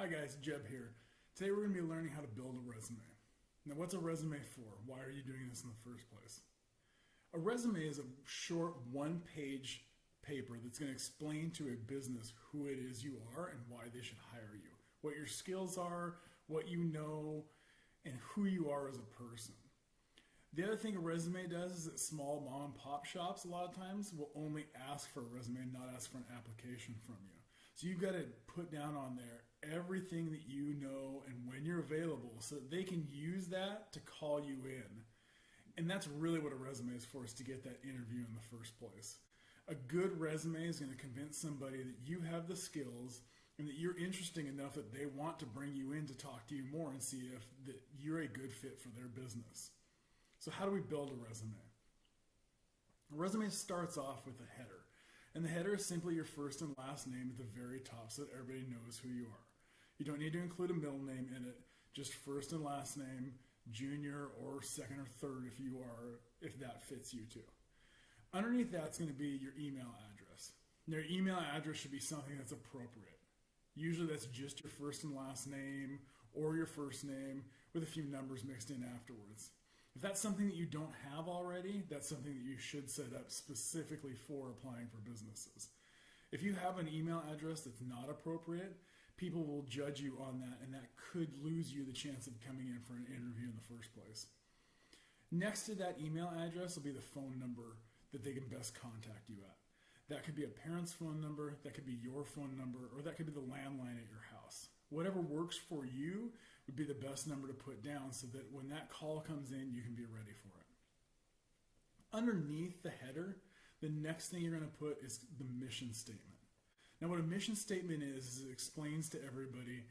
Hi guys, Jeb here. Today we're going to be learning how to build a resume. Now what's a resume for? Why are you doing this in the first place? A resume is a short one-page paper that's going to explain to a business who it is you are and why they should hire you. What your skills are, what you know, and who you are as a person. The other thing a resume does is that small mom and pop shops a lot of times will only ask for a resume and not ask for an application from you. So you've got to put down on there everything that you know and when you're available so that they can use that to call you in. And that's really what a resume is for, is to get that interview in the first place. A good resume is going to convince somebody that you have the skills and that you're interesting enough that they want to bring you in to talk to you more and see if that you're a good fit for their business. So how do we build a resume? A resume starts off with a header. And the header is simply your first and last name at the very top so that everybody knows who you are. You don't need to include a middle name in it, just first and last name, junior or second or third if that fits you too. Underneath that's going to be your email address. Now your email address should be something that's appropriate. Usually that's just your first and last name or your first name with a few numbers mixed in afterwards. If that's something that you don't have already, that's something that you should set up specifically for applying for businesses. If you have an email address that's not appropriate, people will judge you on that, and that could lose you the chance of coming in for an interview in the first place. Next to that email address will be the phone number that they can best contact you at. That could be a parent's phone number, that could be your phone number, or that could be the landline at your house. Whatever works for you would be the best number to put down so that when that call comes in, you can be ready for it. Underneath the header, the next thing you're going to put is the mission statement. Now what a mission statement is it explains to everybody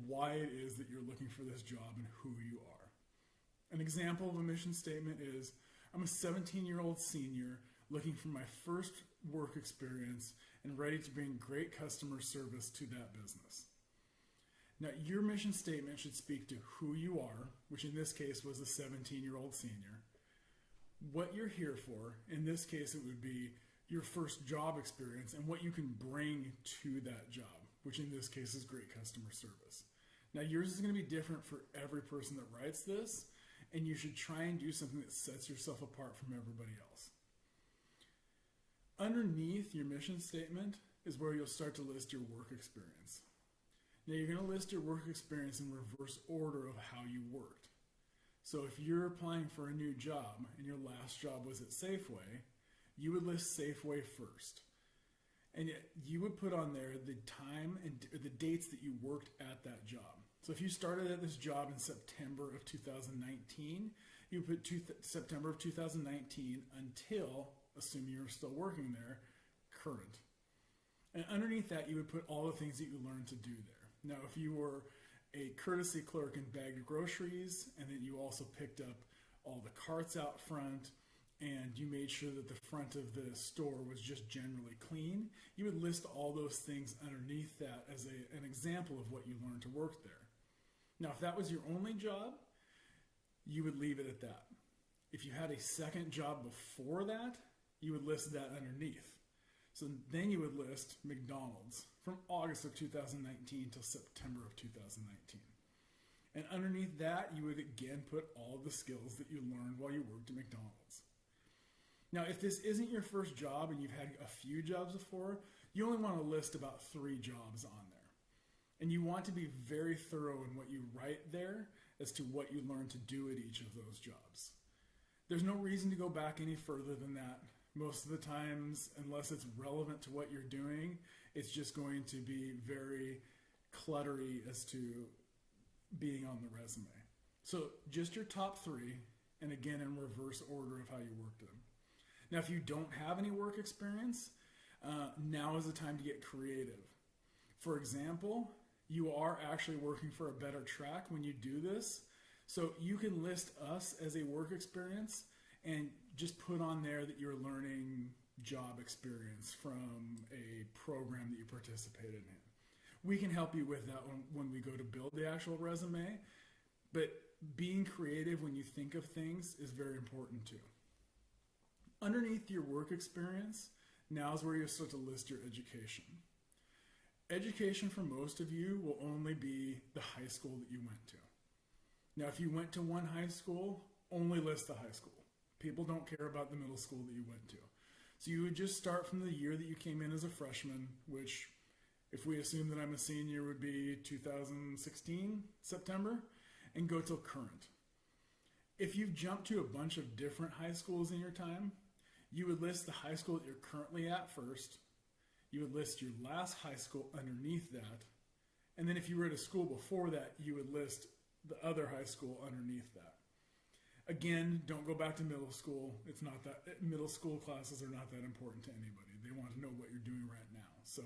why it is that you're looking for this job and who you are. An example of a mission statement is, I'm a 17-year-old senior looking for my first work experience and ready to bring great customer service to that business. Now, your mission statement should speak to who you are, which in this case was a 17-year-old senior, what you're here for, in this case it would be your first job experience, and what you can bring to that job, which in this case is great customer service. Now, yours is going to be different for every person that writes this, and you should try and do something that sets yourself apart from everybody else. Underneath your mission statement is where you'll start to list your work experience. Now you're going to list your work experience in reverse order of how you worked. So if you're applying for a new job and your last job was at Safeway, you would list Safeway first. And yet you would put on there the time and the dates that you worked at that job. So if you started at this job in September of 2019, you would put September of 2019 until, assuming you're still working there, current. And underneath that, you would put all the things that you learned to do there. Now, if you were a courtesy clerk and bagged groceries, and then you also picked up all the carts out front, and you made sure that the front of the store was just generally clean, you would list all those things underneath that as an example of what you learned to work there. Now, if that was your only job, you would leave it at that. If you had a second job before that, you would list that underneath. So then you would list McDonald's from August of 2019 till September of 2019. And underneath that, you would again put all the skills that you learned while you worked at McDonald's. Now, if this isn't your first job and you've had a few jobs before, you only want to list about 3 jobs on there. And you want to be very thorough in what you write there as to what you learned to do at each of those jobs. There's no reason to go back any further than that. Most of the times, unless it's relevant to what you're doing, it's just going to be very cluttery as to being on the resume. So just your top 3, and again in reverse order of how you worked them. Now, if you don't have any work experience, now is the time to get creative. For example, you are actually working for a better track when you do this. So you can list us as a work experience and just put on there that you're learning job experience from a program that you participated in. We can help you with that when we go to build the actual resume, but being creative when you think of things is very important too. Underneath your work experience, now is where you start to list your education. Education for most of you will only be the high school that you went to. Now, if you went to one high school, only list the high school. People don't care about the middle school that you went to. So you would just start from the year that you came in as a freshman, which, if we assume that I'm a senior, would be 2016, September, and go till current. If you've jumped to a bunch of different high schools in your time, you would list the high school that you're currently at first. You would list your last high school underneath that. And then if you were at a school before that, you would list the other high school underneath that. Again, don't go back to middle school. It's not that, middle school classes are not that important to anybody. They want to know what you're doing right now. So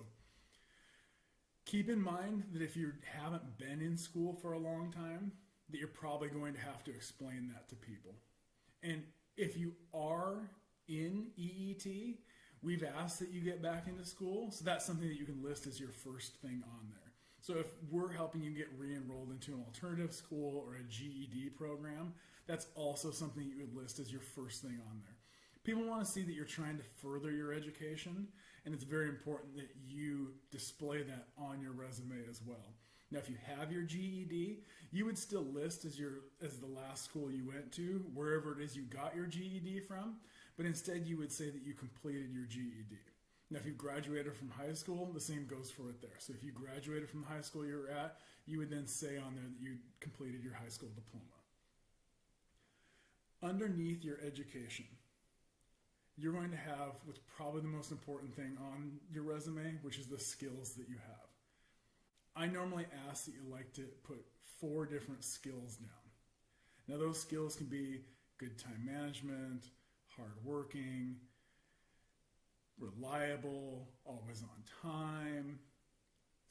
keep in mind that if you haven't been in school for a long time, that you're probably going to have to explain that to people. And if you are in EET, we've asked that you get back into school, so that's something that you can list as your first thing on there. So if we're helping you get re-enrolled into an alternative school or a GED program, that's also something you would list as your first thing on there. People want to see that you're trying to further your education, and it's very important that you display that on your resume as well. Now, if you have your GED, you would still list as the last school you went to, wherever it is you got your GED from, but instead you would say that you completed your GED. Now, if you graduated from high school, the same goes for it there. So if you graduated from the high school you were at, you would then say on there that you completed your high school diploma. Underneath your education, you're going to have what's probably the most important thing on your resume, which is the skills that you have. I normally ask that you like to put 4 different skills down. Now, those skills can be good time management, hardworking, reliable, always on time,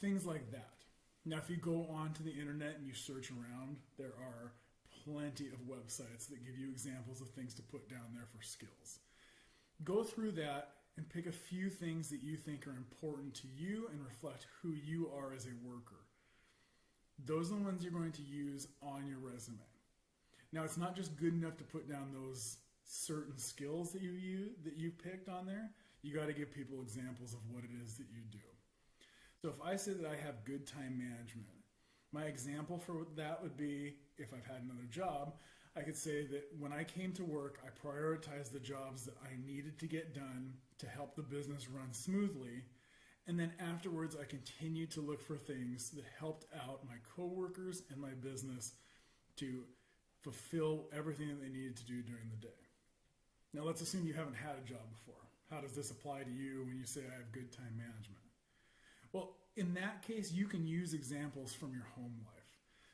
things like that. Now, if you go onto the internet and you search around, there are plenty of websites that give you examples of things to put down there for skills. Go through that and pick a few things that you think are important to you and reflect who you are as a worker. Those are the ones you're going to use on your resume. Now, it's not just good enough to put down those certain skills that you picked on there. You got to give people examples of what it is that you do. So if I say that I have good time management, my example for that would be, if I've had another job, I could say that when I came to work, I prioritized the jobs that I needed to get done to help the business run smoothly. And then afterwards, I continued to look for things that helped out my coworkers and my business to fulfill everything that they needed to do during the day. Now, let's assume you haven't had a job before. How does this apply to you when you say I have good time management? Well, in that case, you can use examples from your home life.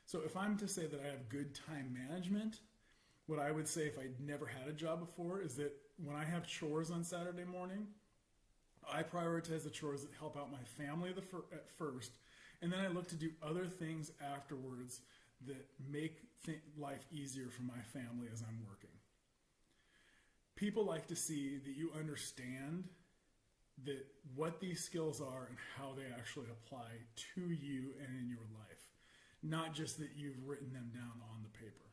So if I'm to say that I have good time management, what I would say if I'd never had a job before is that when I have chores on Saturday morning, I prioritize the chores that help out my family at first, and then I look to do other things afterwards that make life easier for my family as I'm working. People like to see that you understand that what these skills are and how they actually apply to you and in your life, not just that you've written them down on the paper.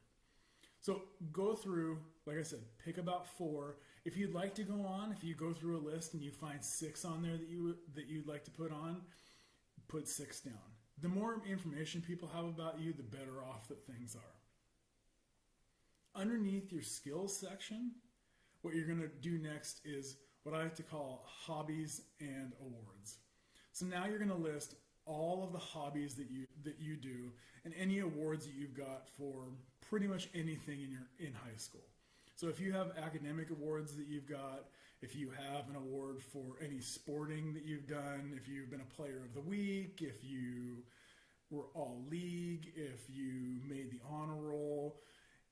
So go through, like I said, pick about 4. If you'd like to go on, if you go through a list and you find 6 on there that you'd like to put on, put 6 down. The more information people have about you, the better off that things are. Underneath your skills section, what you're going to do next is what I like to call hobbies and awards. So now you're going to list all of the hobbies that you do and any awards that you've got for pretty much anything in high school. So if you have academic awards that you've got, if you have an award for any sporting that you've done, if you've been a player of the week, if you were all league, if you made the honor roll,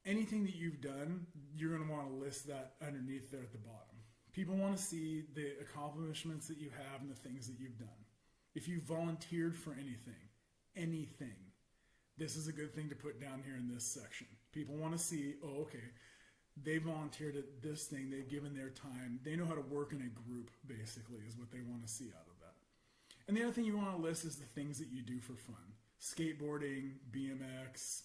anything that you've done, you're going to want to list that underneath there at the bottom. People want to see the accomplishments that you have and the things that you've done. If you volunteered for anything, this is a good thing to put down here in this section. People want to see, oh, okay, they volunteered at this thing, they've given their time, they know how to work in a group, basically, is what they want to see out of that. And the other thing you want to list is the things that you do for fun. Skateboarding, BMX,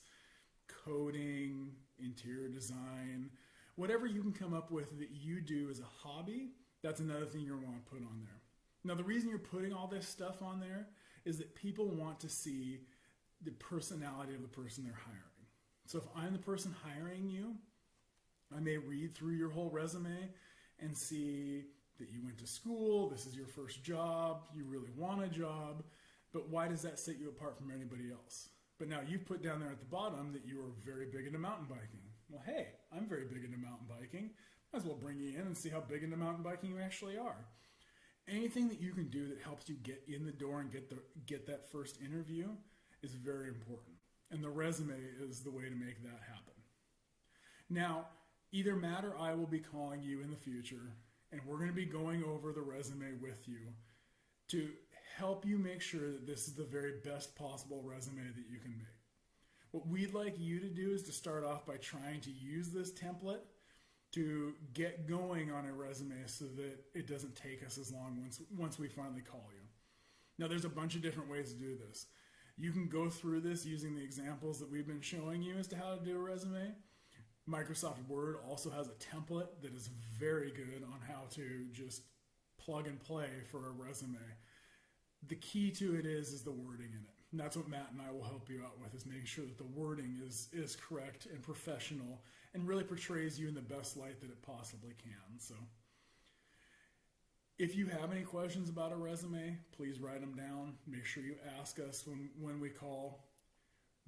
coding, interior design, whatever you can come up with that you do as a hobby, that's another thing you're going to want to put on there. Now, the reason you're putting all this stuff on there is that people want to see the personality of the person they're hiring. So if I'm the person hiring you, I may read through your whole resume and see that you went to school, this is your first job, you really want a job, but why does that set you apart from anybody else? But now you've put down there at the bottom that you are very big into mountain biking. Well, hey, I'm very big into mountain biking. Might as well bring you in and see how big into mountain biking you actually are. Anything that you can do that helps you get in the door and get that first interview is very important. And the resume is the way to make that happen. Now, either Matt or I will be calling you in the future, and we're going to be going over the resume with you to help you make sure that this is the very best possible resume that you can make. What we'd like you to do is to start off by trying to use this template to get going on a resume so that it doesn't take us as long once we finally call you. Now, there's a bunch of different ways to do this. You can go through this using the examples that we've been showing you as to how to do a resume. Microsoft Word also has a template that is very good on how to just plug and play for a resume. The key to it is the wording in it. And that's what Matt and I will help you out with, is making sure that the wording is correct and professional and really portrays you in the best light that it possibly can. So if you have any questions about a resume, please write them down. Make sure you ask us when we call.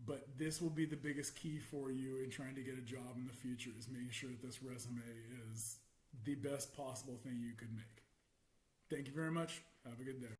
But this will be the biggest key for you in trying to get a job in the future, is making sure that this resume is the best possible thing you could make. Thank you very much. Have a good day.